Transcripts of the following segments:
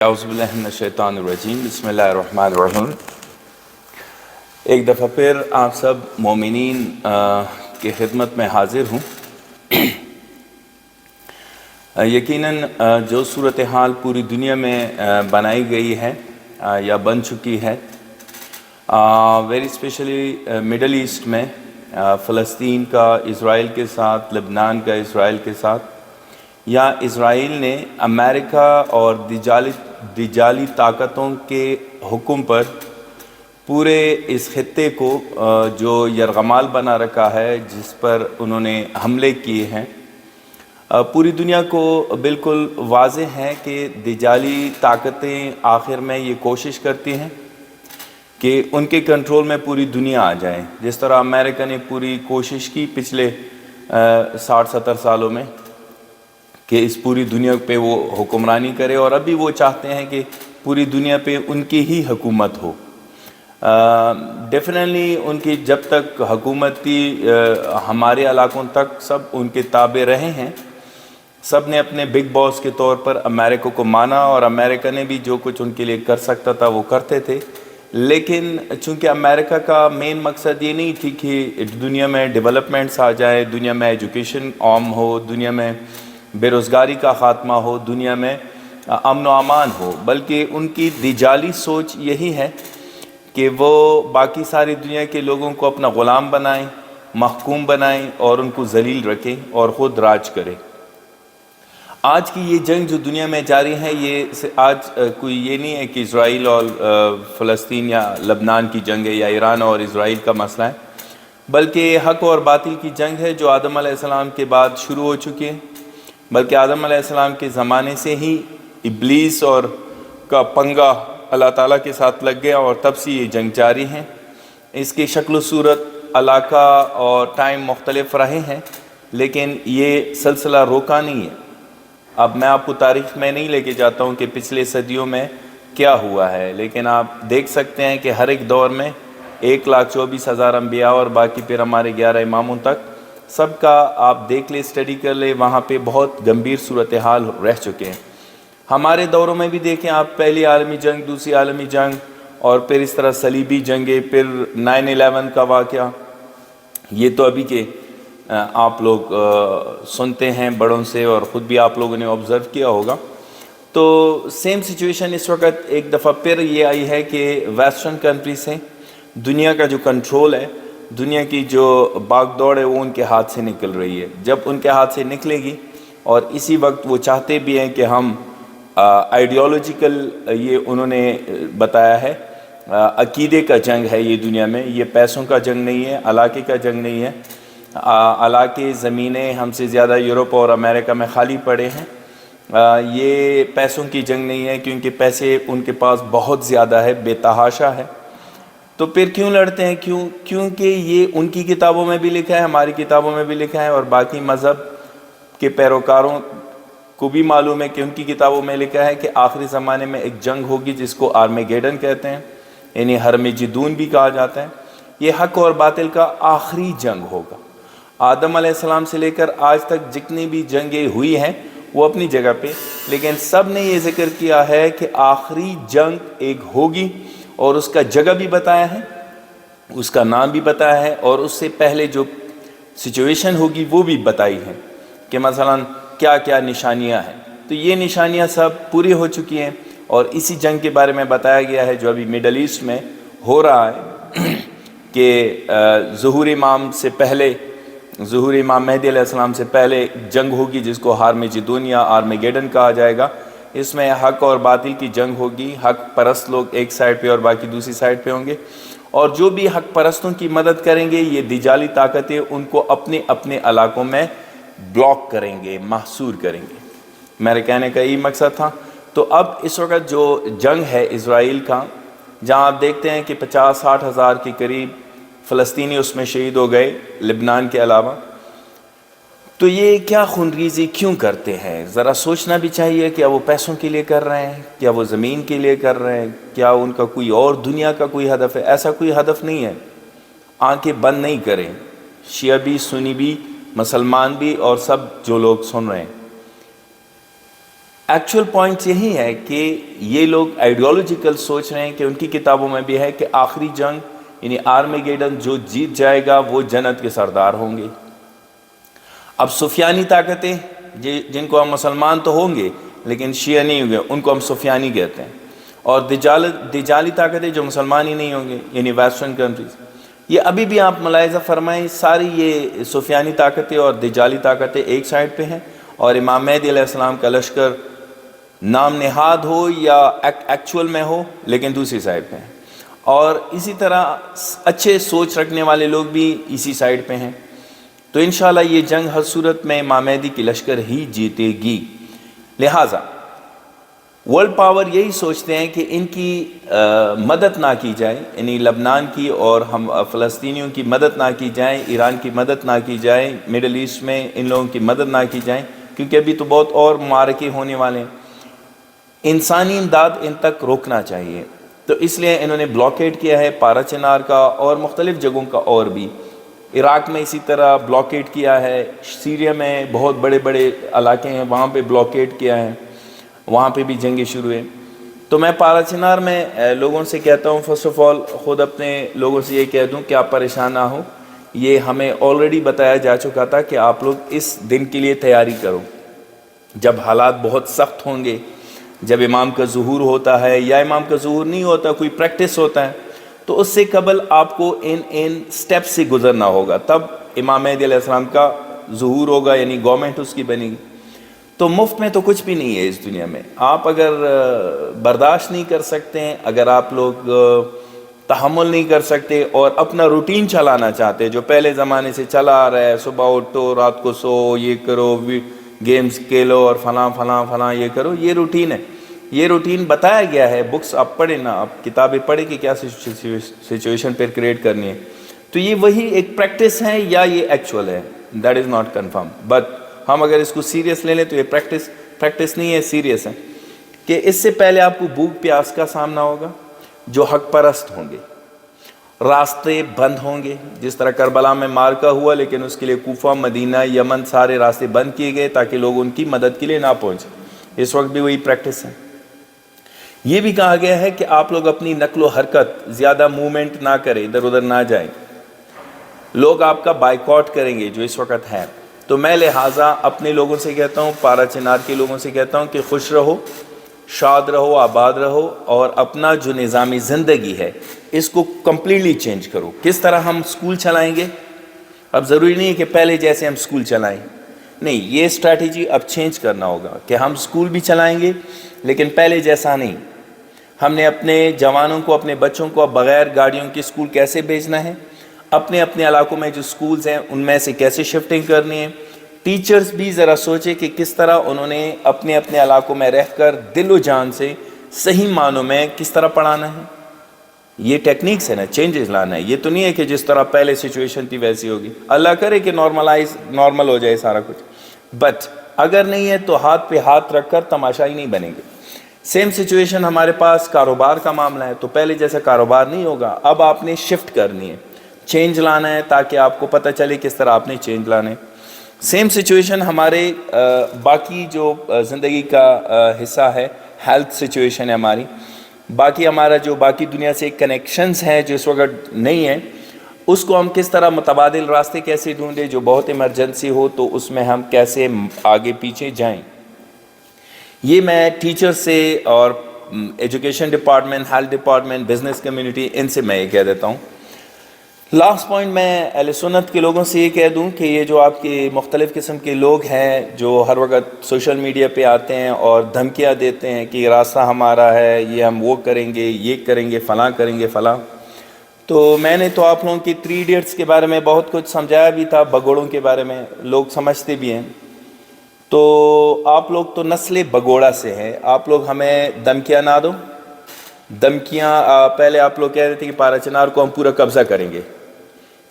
اعوذ باللہ من الشیطان الرجیم، بسم اللہ الرحمن الرحیم۔ ایک دفعہ پھر آپ سب مومنین کی خدمت میں حاضر ہوں۔ یقیناً جو صورتحال پوری دنیا میں بنائی گئی ہے یا بن چکی ہے، ویری اسپیشلی مڈل ایسٹ میں، فلسطین کا اسرائیل کے ساتھ، لبنان کا اسرائیل کے ساتھ، یا اسرائیل نے امریکہ اور دجالی طاقتوں کے حکم پر پورے اس خطے کو جو یرغمال بنا رکھا ہے، جس پر انہوں نے حملے کیے ہیں، پوری دنیا کو بالکل واضح ہے کہ دجالی طاقتیں آخر میں یہ کوشش کرتی ہیں کہ ان کے کنٹرول میں پوری دنیا آ جائے، جس طرح امریکہ نے پوری کوشش کی پچھلے 60-70 سالوں میں کہ اس پوری دنیا پہ وہ حکمرانی کرے، اور ابھی وہ چاہتے ہیں کہ پوری دنیا پہ ان کی ہی حکومت ہو۔ ڈیفینیٹلی ان کی جب تک حکومت کی ہمارے علاقوں تک سب ان کے تابع رہے ہیں، سب نے اپنے بگ باس کے طور پر امریکہ کو مانا، اور امریکہ نے بھی جو کچھ ان کے لیے کر سکتا تھا وہ کرتے تھے۔ لیکن چونکہ امریکہ کا مین مقصد یہ نہیں تھی کہ دنیا میں ڈیولپمنٹس آ جائے، دنیا میں ایجوکیشن عام ہو، دنیا میں بے روزگاری کا خاتمہ ہو، دنیا میں امن و امان ہو، بلکہ ان کی دجالی سوچ یہی ہے کہ وہ باقی ساری دنیا کے لوگوں کو اپنا غلام بنائیں، محکوم بنائیں، اور ان کو ذلیل رکھیں اور خود راج کریں۔ آج کی یہ جنگ جو دنیا میں جاری ہے، یہ آج کوئی یہ نہیں ہے کہ اسرائیل اور فلسطین یا لبنان کی جنگ ہے، یا ایران اور اسرائیل کا مسئلہ ہے، بلکہ حق اور باطل کی جنگ ہے جو آدم علیہ السلام کے بعد شروع ہو چکی ہے۔ بلکہ آدم علیہ السلام کے زمانے سے ہی ابلیس اور کا پنگا اللہ تعالیٰ کے ساتھ لگ گیا، اور تب سے یہ جنگ جاری ہے۔ اس کی شکل و صورت، علاقہ اور ٹائم مختلف رہے ہیں، لیکن یہ سلسلہ روکا نہیں ہے۔ اب میں آپ کو تاریخ میں نہیں لے کے جاتا ہوں کہ پچھلے صدیوں میں کیا ہوا ہے، لیکن آپ دیکھ سکتے ہیں کہ ہر ایک دور میں 1,24,000 انبیاء اور باقی پھر ہمارے 11 اماموں تک، سب کا آپ دیکھ لیں، اسٹڈی کر لیں، وہاں پہ بہت گمبھیر صورتحال رہ چکے ہیں۔ ہمارے دوروں میں بھی دیکھیں آپ، پہلی عالمی جنگ، دوسری عالمی جنگ، اور پھر اس طرح صلیبی جنگیں، پھر 9/11 کا واقعہ، یہ تو ابھی کے آپ لوگ سنتے ہیں بڑوں سے، اور خود بھی آپ لوگوں نے آبزرو کیا ہوگا۔ تو سیم سچویشن اس وقت ایک دفعہ پھر یہ آئی ہے کہ ویسٹرن کنٹریز سے دنیا کا جو کنٹرول ہے، دنیا کی جو باغ دوڑ ہے، وہ ان کے ہاتھ سے نکل رہی ہے۔ جب ان کے ہاتھ سے نکلے گی، اور اسی وقت وہ چاہتے بھی ہیں کہ ہم آئیڈیالوجیکل، یہ انہوں نے بتایا ہے، عقیدے کا جنگ ہے یہ دنیا میں، یہ پیسوں کا جنگ نہیں ہے، علاقے کا جنگ نہیں ہے۔ علاقے، زمینیں ہم سے زیادہ یورپ اور امریکہ میں خالی پڑے ہیں۔ یہ پیسوں کی جنگ نہیں ہے، کیونکہ پیسے ان کے پاس بہت زیادہ ہے، بے تحاشا ہے۔ تو پھر کیوں لڑتے ہیں؟ کیونکہ یہ ان کی کتابوں میں بھی لکھا ہے، ہماری کتابوں میں بھی لکھا ہے، اور باقی مذہب کے پیروکاروں کو بھی معلوم ہے کہ ان کی کتابوں میں لکھا ہے کہ آخری زمانے میں ایک جنگ ہوگی جس کو آرمیگیڈن کہتے ہیں، یعنی ہرمجدون بھی کہا جاتا ہے۔ یہ حق اور باطل کا آخری جنگ ہوگا۔ آدم علیہ السلام سے لے کر آج تک جتنی بھی جنگیں ہوئی ہیں وہ اپنی جگہ پہ، لیکن سب نے یہ ذکر کیا ہے کہ آخری جنگ ایک ہوگی، اور اس کا جگہ بھی بتایا ہے، اس کا نام بھی بتایا ہے، اور اس سے پہلے جو سچویشن ہوگی وہ بھی بتائی ہے کہ مثلا کیا کیا نشانیاں ہیں۔ تو یہ نشانیاں سب پوری ہو چکی ہیں، اور اسی جنگ کے بارے میں بتایا گیا ہے جو ابھی مڈل ایسٹ میں ہو رہا ہے، کہ ظہور امام سے پہلے، ظہور امام مہدی علیہ السلام سے پہلے جنگ ہوگی جس کو ہارمیجدون یا آرمیگیڈن کہا جائے گا۔ اس میں حق اور باطل کی جنگ ہوگی، حق پرست لوگ ایک سائڈ پہ اور باقی دوسری سائڈ پہ ہوں گے، اور جو بھی حق پرستوں کی مدد کریں گے، یہ دجالی طاقتیں ان کو اپنے اپنے علاقوں میں بلاک کریں گے، محصور کریں گے۔ میرے کہنے کا یہی مقصد تھا۔ تو اب اس وقت جو جنگ ہے اسرائیل کا، جہاں آپ دیکھتے ہیں کہ 50-60 ہزار کے قریب فلسطینی اس میں شہید ہو گئے، لبنان کے علاوہ، تو یہ کیا خونریزی کیوں کرتے ہیں؟ ذرا سوچنا بھی چاہیے، کیا وہ پیسوں کے لیے کر رہے ہیں؟ کیا وہ زمین کے لیے کر رہے ہیں؟ کیا ان کا کوئی اور دنیا کا کوئی ہدف ہے؟ ایسا کوئی ہدف نہیں ہے۔ آنکھیں بند نہیں کریں، شیعہ بھی، سنی بھی، مسلمان بھی، اور سب جو لوگ سن رہے ہیں۔ ایکچول پوائنٹس یہی ہے کہ یہ لوگ آئیڈیالوجیکل سوچ رہے ہیں کہ ان کی کتابوں میں بھی ہے کہ آخری جنگ یعنی آرمیگیڈن جو جیت جائے گا وہ جنت کے سردار ہوں گے. اب سفیانی طاقتیں جن کو ہم مسلمان تو ہوں گے لیکن شیعہ نہیں ہوں گے, ان کو ہم سفیانی کہتے ہیں. اور دجالی طاقتیں جو مسلمان ہی نہیں ہوں گے یعنی ویسٹرن کنٹریز, یہ ابھی بھی آپ ملاحظہ فرمائیں ساری یہ سفیانی طاقتیں اور دجالی طاقتیں ایک سائڈ پہ ہیں, اور امام مہدی علیہ السلام کا لشکر نام نہاد ہو یا ایکچول میں ہو لیکن دوسری سائڈ پہ ہیں. اور اسی طرح اچھے سوچ رکھنے والے لوگ بھی اسی سائڈ پہ ہیں. تو انشاءاللہ یہ جنگ ہر صورت میں امام مہدی کی لشکر ہی جیتے گی. لہٰذا ورلڈ پاور یہی سوچتے ہیں کہ ان کی مدد نہ کی جائے, یعنی لبنان کی اور ہم فلسطینیوں کی مدد نہ کی جائے, ایران کی مدد نہ کی جائے, مڈل ایسٹ میں ان لوگوں کی مدد نہ کی جائے, کیونکہ ابھی تو بہت اور معرکے ہونے والے ہیں. انسانی امداد ان تک روکنا چاہیے. تو اس لیے انہوں نے بلاکیڈ کیا ہے پارا چنار کا اور مختلف جگہوں کا, اور بھی عراق میں اسی طرح بلاکیڈ کیا ہے, سیریا میں بہت بڑے بڑے علاقے ہیں وہاں پہ بلاکیڈ کیا ہے, وہاں پہ بھی جنگیں شروع ہیں. تو میں پارا چنار میں لوگوں سے کہتا ہوں, فرسٹ آف آل خود اپنے لوگوں سے یہ کہہ دوں کہ آپ پریشان نہ ہو, یہ ہمیں آلریڈی بتایا جا چکا تھا کہ آپ لوگ اس دن کے لیے تیاری کرو جب حالات بہت سخت ہوں گے, جب امام کا ظہور ہوتا ہے یا امام کا ظہور نہیں ہوتا, کوئی پریکٹس ہوتا ہے, تو اس سے قبل آپ کو ان سٹیپ سے گزرنا ہوگا, تب امام مہدی علیہ السلام کا ظہور ہوگا, یعنی گورنمنٹ اس کی بنے گی. تو مفت میں تو کچھ بھی نہیں ہے اس دنیا میں. آپ اگر برداشت نہیں کر سکتے ہیں, اگر آپ لوگ تحمل نہیں کر سکتے اور اپنا روٹین چلانا چاہتے ہیں جو پہلے زمانے سے چلا آ رہا ہے, صبح اٹھو رات کو سو, یہ کرو گیمز کھیلو اور فلاں فلاں فلاں یہ کرو, یہ روٹین ہے. یہ روٹین بتایا گیا ہے, بکس آپ پڑھیں نا, آپ کتابیں پڑھیں کہ کیا سچویشن پہ کریٹ کرنی ہے. تو یہ وہی ایک پریکٹس ہے یا یہ ایکچول ہے, that is not confirm. But ہم اگر اس کو سیریس لے لیں تو یہ پریکٹس نہیں ہے, سیریس ہے. کہ اس سے پہلے آپ کو بھوک پیاس کا سامنا ہوگا, جو حق پرست ہوں گے, راستے بند ہوں گے, جس طرح کربلا میں مارکا ہوا لیکن اس کے لیے کوفہ, مدینہ, یمن سارے راستے بند کیے گئے تاکہ لوگ ان کی مدد کے لیے نہ پہنچیں. اس وقت بھی وہی پریکٹس ہے. یہ بھی کہا گیا ہے کہ آپ لوگ اپنی نقل و حرکت زیادہ موومنٹ نہ کریں, ادھر ادھر نہ جائیں, لوگ آپ کا بائیکاٹ کریں گے جو اس وقت ہے. تو میں لہٰذا اپنے لوگوں سے کہتا ہوں, پارا چنار کے لوگوں سے کہتا ہوں کہ خوش رہو, شاد رہو, آباد رہو, اور اپنا جو نظام زندگی ہے اس کو کمپلیٹلی چینج کرو. کس طرح ہم سکول چلائیں گے؟ اب ضروری نہیں ہے کہ پہلے جیسے ہم سکول چلائیں, نہیں, یہ اسٹریٹجی اب چینج کرنا ہوگا کہ ہم سکول بھی چلائیں گے لیکن پہلے جیسا نہیں. ہم نے اپنے جوانوں کو, اپنے بچوں کو اب بغیر گاڑیوں کے سکول کیسے بھیجنا ہے, اپنے اپنے علاقوں میں جو سکولز ہیں ان میں سے کیسے شفٹنگ کرنی ہے. ٹیچرز بھی ذرا سوچے کہ کس طرح انہوں نے اپنے اپنے علاقوں میں رہ کر دل و جان سے صحیح معنوں میں کس طرح پڑھانا ہے. یہ ٹیکنیکس ہے نا, چینجز لانا ہے. یہ تو نہیں ہے کہ جس طرح پہلے سچویشن تھی ویسی ہوگی. اللہ کرے کہ نارمل ہو جائے سارا کچھ, بٹ اگر نہیں ہے تو ہاتھ پہ ہاتھ رکھ کر تماشائی نہیں بنیں گے. سیم سچویشن ہمارے پاس کاروبار کا معاملہ ہے. تو پہلے جیسا کاروبار نہیں ہوگا, اب آپ نے شفٹ کرنی ہے, چینج لانا ہے تاکہ آپ کو پتہ چلے کس طرح آپ نے چینج لانا ہے. سیم سچویشن ہمارے باقی جو زندگی کا حصہ ہے, ہیلتھ سچویشن ہے ہماری, باقی ہمارا جو باقی دنیا سے کنیکشنز ہیں جو اس وقت نہیں ہیں, اس کو ہم کس طرح متبادل راستے کیسے ڈھونڈیں, جو بہت ایمرجنسی ہو تو اس میں ہم کیسے آگے پیچھے جائیں. یہ میں ٹیچر سے اور education department, health department, business community, ان سے میں یہ کہہ دیتا ہوں. لاسٹ پوائنٹ میں اہل سنت کے لوگوں سے یہ کہہ دوں کہ یہ جو آپ کے مختلف قسم کے لوگ ہیں جو ہر وقت سوشل میڈیا پہ آتے ہیں اور دھمکیاں دیتے ہیں کہ یہ راستہ ہمارا ہے, یہ ہم وہ کریں گے, یہ کریں گے, فلاں کریں گے, فلاں. تو میں نے تو آپ لوگوں کی 3 ایڈیٹس کے بارے میں بہت کچھ سمجھایا بھی تھا, بگوڑوں کے بارے میں لوگ سمجھتے بھی ہیں. تو آپ لوگ تو نسل بگوڑا سے ہیں, آپ لوگ ہمیں دھمکیاں نہ دو. دھمکیاں پہلے آپ لوگ کہہ رہے تھے کہ پارا چنار کو ہم پورا قبضہ کریں گے.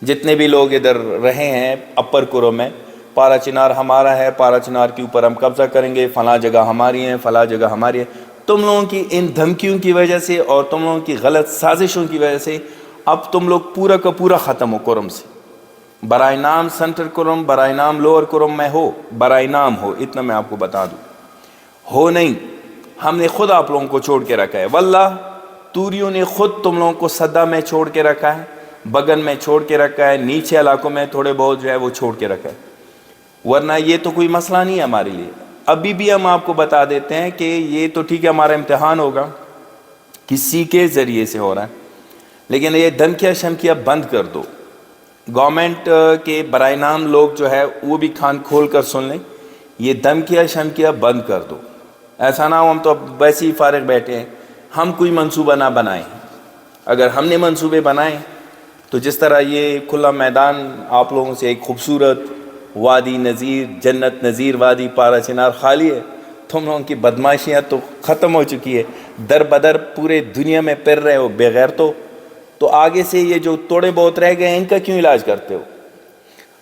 جتنے بھی لوگ ادھر رہے ہیں اپر کرو میں, پارا چنار ہمارا ہے, پارا چنار کے اوپر ہم قبضہ کریں گے, فلاں جگہ ہماری ہیں, فلاں جگہ ہماری ہے. تم لوگوں کی ان دھمکیوں کی وجہ سے اور تم لوگوں کی غلط سازشوں کی وجہ سے اب تم لوگ پورا کا پورا ختم ہو کرم سے. برائے نام سینٹر کرم, برائے نام لوور کرم میں ہو, برائے نام ہو, اتنا میں آپ کو بتا دوں. ہو نہیں، ہم نے خود آپ لوگوں کو چھوڑ کے رکھا ہے، واللہ توریوں نے خود تم لوگوں کو صدا میں چھوڑ کے رکھا ہے، بگن میں چھوڑ کے رکھا ہے، نیچے علاقوں میں تھوڑے بہت جو ہے وہ چھوڑ کے رکھا ہے، ورنہ یہ تو کوئی مسئلہ نہیں ہے ہمارے لیے۔ ابھی بھی ہم آپ کو بتا دیتے ہیں کہ یہ تو ٹھیک ہے ہمارا امتحان ہوگا، کسی کے ذریعے سے ہو رہا ہے، لیکن یہ دھمکیاں شمکیاں بند کر دو۔ گورنمنٹ کے برائے نام لوگ جو ہے وہ بھی کھان کھول کر سن لیں، یہ دھمکیاں شمکیاں بند کر دو۔ ایسا نہ ہو ہم تو اب ویسے ہی فارغ بیٹھے ہیں، ہم کوئی منصوبہ نہ بنائیں۔ اگر ہم نے منصوبے بنائیں تو جس طرح یہ کھلا میدان آپ لوگوں سے ایک خوبصورت وادی نظیر، جنت نظیر وادی پارا چنار خالی ہے، تم لوگوں کی بدماشیاں تو ختم ہو چکی ہے، در بدر پورے دنیا میں پھر رہے ہو بغیر تو آگے سے یہ جو توڑے بہت رہ گئے ہیں ان کا کیوں علاج کرتے ہو؟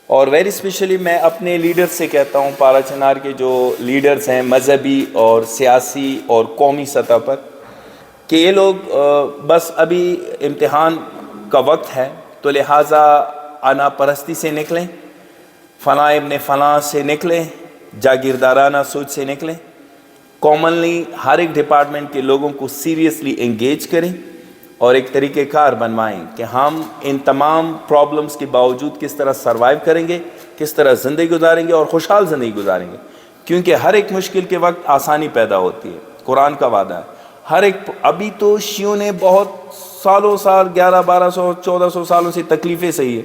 اور ویری اسپیشلی میں اپنے لیڈر سے کہتا ہوں، پارا چنار کے جو لیڈرز ہیں مذہبی اور سیاسی اور قومی سطح پر، کہ یہ لوگ بس ابھی امتحان کا وقت ہے تو لہٰذا انا پرستی سے نکلیں، فلاں ابن فلاں سے نکلیں، جاگیردارانہ سوچ سے نکلیں، کامنلی ہر ایک ڈپارٹمنٹ کے لوگوں کو سیریسلی انگیج کریں اور ایک طریقہ کار بنوائیں کہ ہم ان تمام پرابلمز کے باوجود کس طرح سروائیو کریں گے، کس طرح زندگی گزاریں گے اور خوشحال زندگی گزاریں گے، کیونکہ ہر ایک مشکل کے وقت آسانی پیدا ہوتی ہے، قرآن کا وعدہ ہے۔ ہر ایک ابھی تو شیعوں نے بہت سالوں سال 1100-1200 1400 سالوں سے تکلیفیں سہی ہے،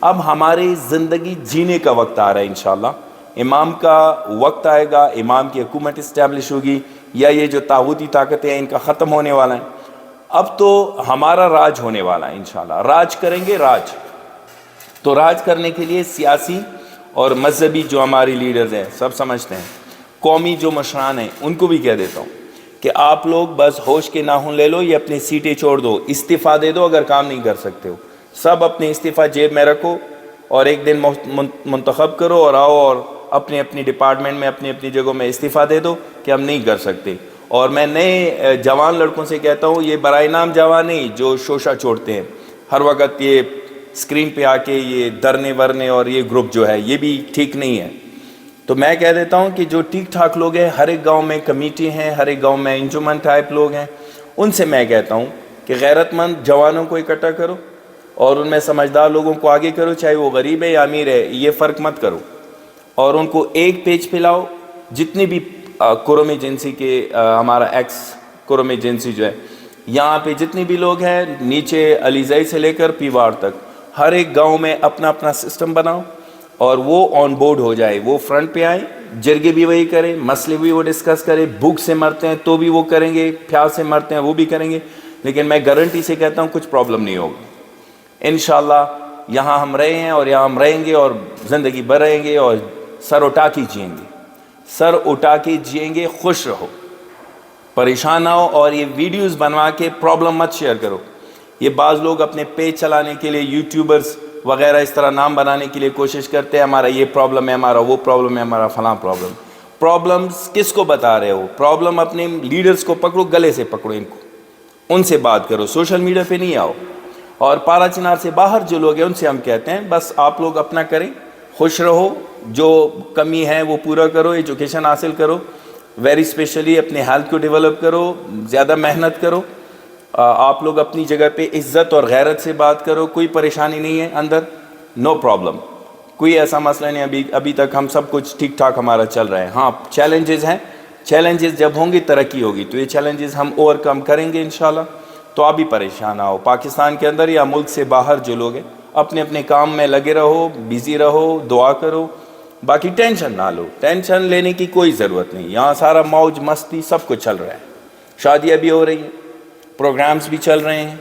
اب ہماری زندگی جینے کا وقت آ رہا ہے انشاءاللہ، امام کا وقت آئے گا، امام کی حکومت اسٹیبلش ہوگی، یا یہ جو طاغوتی طاقتیں ہیں ان کا ختم ہونے والا ہے، اب تو ہمارا راج ہونے والا ہے انشاءاللہ، راج کریں گے راج۔ تو راج کرنے کے لیے سیاسی اور مذہبی جو ہماری لیڈرز ہیں سب سمجھتے ہیں، قومی جو مشران ہیں ان کو بھی کہہ دیتا ہوں کہ آپ لوگ بس ہوش کے ناخن لے لو، یہ اپنی سیٹیں چھوڑ دو، استعفیٰ دے دو اگر کام نہیں کر سکتے ہو، سب اپنے استعفیٰ جیب میں رکھو اور ایک دن منتخب کرو اور آؤ اور اپنے اپنی ڈپارٹمنٹ میں اپنی اپنی جگہوں میں استعفیٰ دے دو کہ ہم نہیں کر سکتے۔ اور میں نئے جوان لڑکوں سے کہتا ہوں، یہ برائے نام جوان نہیں جو شوشہ چھوڑتے ہیں ہر وقت، یہ اسکرین پہ آ کے یہ درنے ورنے اور یہ گروپ جو ہے یہ بھی ٹھیک نہیں ہے۔ تو میں کہہ دیتا ہوں کہ جو ٹھیک ٹھاک لوگ ہیں، ہر ایک گاؤں میں کمیٹی ہیں، ہر ایک گاؤں میں انجمن ٹائپ لوگ ہیں، ان سے میں کہتا ہوں کہ غیرت مند جوانوں کو اکٹھا کرو اور ان میں سمجھدار لوگوں کو آگے کرو، چاہے وہ غریب ہے یا امیر ہے یہ فرق مت کرو، اور ان کو ایک پیج پہ لاؤ۔ جتنی بھی قرم جنسی کے ہمارا ایکس قرم جنسی جو ہے یہاں پہ جتنی بھی لوگ ہیں، نیچے علیزائی سے لے کر پیوار تک، ہر ایک گاؤں میں اپنا اپنا سسٹم بناؤ اور وہ آن بورڈ ہو جائے، وہ فرنٹ پہ آئیں، جرگے بھی وہی کریں، مسئلے بھی وہ ڈسکس کریں، بھوک سے مرتے ہیں تو بھی وہ کریں گے، پیاس سے مرتے ہیں وہ بھی کریں گے، لیکن میں گارنٹی سے کہتا ہوں کچھ پرابلم نہیں ہوگی انشاءاللہ۔ یہاں ہم رہے ہیں اور یہاں ہم رہیں گے اور زندگی بھر رہیں گے اور سر اٹھا کے جئیں گے، سر اٹھا کے جئیں گے، خوش رہو، پریشان نہ ہو، اور یہ ویڈیوز بنوا کے پرابلم مت شیئر کرو۔ یہ بعض لوگ اپنے پیج چلانے کے لیے یوٹیوبرز وغیرہ اس طرح نام بنانے کے لیے کوشش کرتے ہیں، ہمارا یہ پرابلم ہے، ہمارا وہ پرابلم ہے، ہمارا فلاں پرابلم۔ پرابلمز کس کو بتا رہے ہو؟ پرابلم اپنے لیڈرز کو پکڑو، گلے سے پکڑو ان کو، ان سے بات کرو، سوشل میڈیا پہ نہیں آؤ۔ اور پارا چنار سے باہر جو لوگ ہیں ان سے ہم کہتے ہیں بس آپ لوگ اپنا کریں، خوش رہو، جو کمی ہے وہ پورا کرو، ایجوکیشن حاصل کرو، ویری اسپیشلی اپنے ہیلتھ کو ڈیولپ کرو، زیادہ محنت کرو، آپ لوگ اپنی جگہ پہ عزت اور غیرت سے بات کرو، کوئی پریشانی نہیں ہے اندر، نو پرابلم، کوئی ایسا مسئلہ نہیں، ابھی تک ہم سب کچھ ٹھیک ٹھاک ہمارا چل رہا ہے۔ ہاں چیلنجز ہیں، چیلنجز جب ہوں گی ترقی ہوگی، تو یہ چیلنجز ہم اوور کم کریں گے انشاءاللہ۔ تو آپ بھی پریشان نہ ہو، پاکستان کے اندر یا ملک سے باہر جو لوگ ہیں اپنے اپنے کام میں لگے رہو، بیزی رہو، دعا کرو، باقی ٹینشن نہ لو، ٹینشن لینے کی کوئی ضرورت نہیں، یہاں سارا موج مستی سب کچھ چل رہا ہے، شادیاں بھی ہو رہی ہیں، پروگرامز بھی چل رہے ہیں۔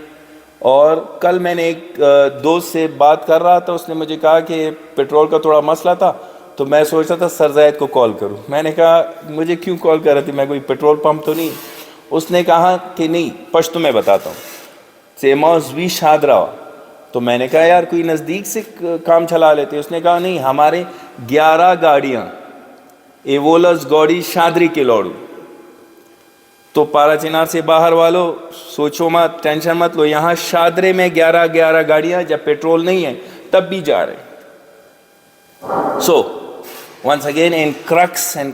اور کل میں نے ایک دوست سے بات کر رہا تھا، اس نے مجھے کہا کہ پیٹرول کا تھوڑا مسئلہ تھا، تو میں سوچ رہا تھا سر زید کو کال کروں۔ میں نے کہا مجھے کیوں کال کر رہے تھے، میں کوئی پیٹرول پمپ تو نہیں؟ اس نے کہا کہ نہیں، پشتو میں بتاتا ہوں، سیموز وی شادرا۔ تو میں نے کہا یار کوئی نزدیک سے کام چلا لیتے۔ اس نے کہا نہیں، ہمارے 11 گاڑیاں ایوولس گوڑی شادری کے لوڑو۔ تو پارا چنار سے باہر والو سوچو مت، ٹینشن مت لو، یہاں شادرے میں 11 گاڑیاں، جب پیٹرول نہیں ہے تب بھی جا رہے۔ So once again in circus and